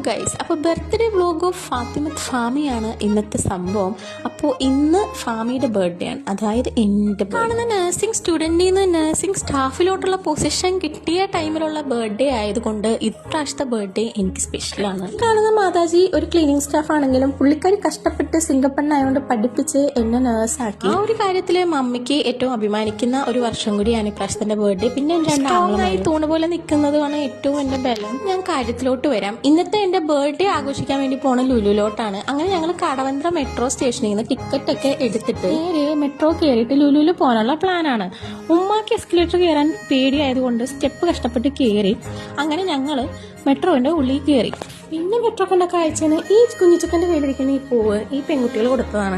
Guys, അപ്പോൾ birthday vlog of Fathimath ഫാമിയാണ് ഇന്നത്തെ സംഭവം. അപ്പോൾ ഇന്ന് ഫാമിയുടെ ബർത്ത്ഡേ ആണ്, അതായത് എൻ്റെ കാണുന്ന നഴ്സിംഗ് സ്റ്റുഡൻറ്റിൽ നിന്ന് നഴ്സിംഗ് സ്റ്റാഫിലോട്ടുള്ള പൊസിഷൻ കിട്ടിയ ടൈമിലുള്ള ബർത്ത്ഡേ ആയതുകൊണ്ട് ഇപ്രാവശ്യത്തെ ബർത്ത്ഡേ എനിക്ക് സ്പെഷ്യലാണ്. കാണുന്ന മാതാജി ഒരു ക്ലീനിങ് സ്റ്റാഫ് ആണെങ്കിലും പുള്ളിക്കാരി കഷ്ടപ്പെട്ട് സിംഗപ്പണ്ണായതുകൊണ്ട് പഠിപ്പിച്ച് എന്നെ നേഴ്സാക്കി. ആ ഒരു കാര്യത്തിൽ മമ്മിക്ക് ഏറ്റവും അഭിമാനിക്കുന്ന ഒരു വർഷം കൂടിയാണ് ഇപ്രാവശ്യത്തെ ബർത്ത്ഡേ. പിന്നെ രണ്ടാമതായി തൂണ് പോലെ നിൽക്കുന്നതുമാണ് ഏറ്റവും എൻ്റെ ബലം. ഞാൻ കാര്യത്തിലോട്ട് വരാം. ഇന്നത്തെ എൻ്റെ ബർത്ത്ഡേ ആഘോഷിക്കാൻ വേണ്ടി പോണ ലുലുലോട്ടാണ്. അങ്ങനെ ഞങ്ങൾ കടവന്ത്ര മെട്രോ സ്റ്റേഷനിൽ നിന്ന് ടിക്കറ്റ് ഒക്കെ എടുത്തിട്ട് നേരെ മെട്രോ കയറിയിട്ട് ലുലുവിൽ പോകാനുള്ള പ്ലാനാണ്. ഉമ്മാക്ക് എസ്കലേറ്റർ കയറാൻ പേടിയായതുകൊണ്ട് സ്റ്റെപ്പ് കഷ്ടപ്പെട്ട് കയറി. അങ്ങനെ ഞങ്ങൾ മെട്രോന്റെ ഉള്ളിൽ കയറി. പിന്നെ മെട്രോ കണ്ട കാഴ്ചയാണ് ഈ കുഞ്ഞിച്ചക്കൻ്റെ കയ്യിലിരിക്കുന്ന ഈ പൂവ് ഈ പെൺകുട്ടികൾ കൊടുത്തതാണ്.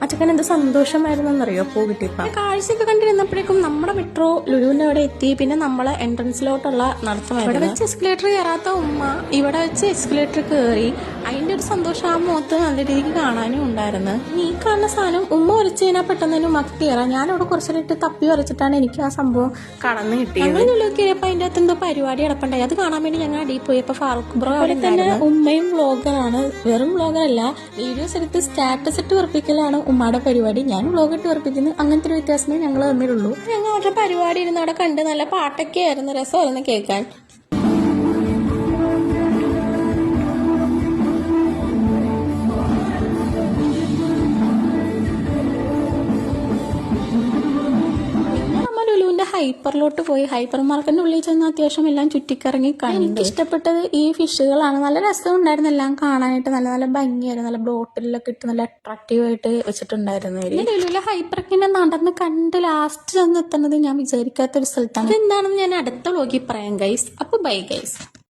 അച്ചക്കൻ എന്ത് സന്തോഷമായിരുന്നെന്നറിയോ പൂ കിട്ടിയപ്പോൾ. കാഴ്ചയൊക്കെ കണ്ടിരുന്നപ്പോഴേക്കും നമ്മുടെ മെട്രോ ലുലുവിൻ്റെ അവിടെ എത്തി. പിന്നെ നമ്മളെ എൻട്രൻസിലോട്ടുള്ള നടത്തമായിരുന്നു. ഇവിടെ വെച്ച് എസ്കലേറ്റർ കയറാത്ത ഉമ്മ ഇവിടെ വെച്ച് എസ്കലേറ്റർ കയറി. അതിൻ്റെ ഒരു സന്തോഷം ആ മുഖത്ത് നല്ല രീതിക്ക് കാണാനും ഉണ്ടായിരുന്നു. ഈ കാണുന്ന സാധനം ഉമ്മ വരച്ച് കഴിഞ്ഞാൽ പെട്ടെന്ന് തന്നെ ഉമ്മക്ക് കയറാം. ഞാനവിടെ കുറച്ചിട്ട് തപ്പി വരച്ചിട്ടാണ് എനിക്ക് ആ സംഭവം കടന്ന് കിട്ടിയത്. ഞങ്ങൾ ലുലു കയറിയപ്പോൾ അതിൻ്റെ അകത്ത് എന്തോ പരിപാടി കിടപ്പുണ്ടായി. അത് കാണാൻ വേണ്ടി ഞങ്ങൾ അടിയിൽ പോയപ്പോൾ ഫാറൂഖ് ബ്രോ അവിടെ തന്നെ. ഉമ്മയും വ്ളോഗറാണ്, വെറും വ്ളോഗറല്ല, വീഡിയോസ് എടുത്ത് സ്റ്റാറ്റസ് ഇട്ട് ഉറപ്പിക്കലാണ് ഉമ്മയുടെ പരിപാടി. ഞാൻ വ്ളോഗ് ഇട്ട് ഉറപ്പിക്കുന്നു. അങ്ങനത്തെ ഒരു വ്യത്യാസമേ ഞങ്ങൾ തമ്മിലുള്ളൂ. ഞങ്ങൾ അവരുടെ പരിപാടി ഇരുന്ന് അവിടെ കണ്ട് നല്ല പാട്ടൊക്കെ ആയിരുന്നു, രസമായിരുന്നു കേൾക്കാൻ. ഹൈപ്പറിലോട്ട് പോയി ഹൈപ്പർ മാർക്കറ്റിന്റെ ഉള്ളിൽ ചെന്ന് അത്യാവശ്യം എല്ലാം ചുറ്റിക്കറങ്ങി കണ്ടു. എനിക്ക് ഇഷ്ടപ്പെട്ടത് ഈ ഫിഷുകളാണ്. നല്ല രസം ഉണ്ടായിരുന്നു എല്ലാം കാണാനായിട്ട്. നല്ല നല്ല ഭംഗിയായിരുന്നു. നല്ല ബോട്ടിലൊക്കെ ഇട്ട് നല്ല അട്രാക്റ്റീവ് ആയിട്ട് വെച്ചിട്ടുണ്ടായിരുന്നു. ലുലുവിലെ ഹൈപ്പറൊക്കെ നടന്ന് കണ്ട് ലാസ്റ്റ് ചെന്ന് എത്തുന്നത് ഞാൻ വിചാരിക്കാത്തൊരു സ്ഥലത്താണ്. എന്താണെന്ന് ഞാൻ അടുത്ത വ്ലോഗിൽ പറയാം ഗൈസ്. അപ്പോൾ ബൈ ഗൈസ്.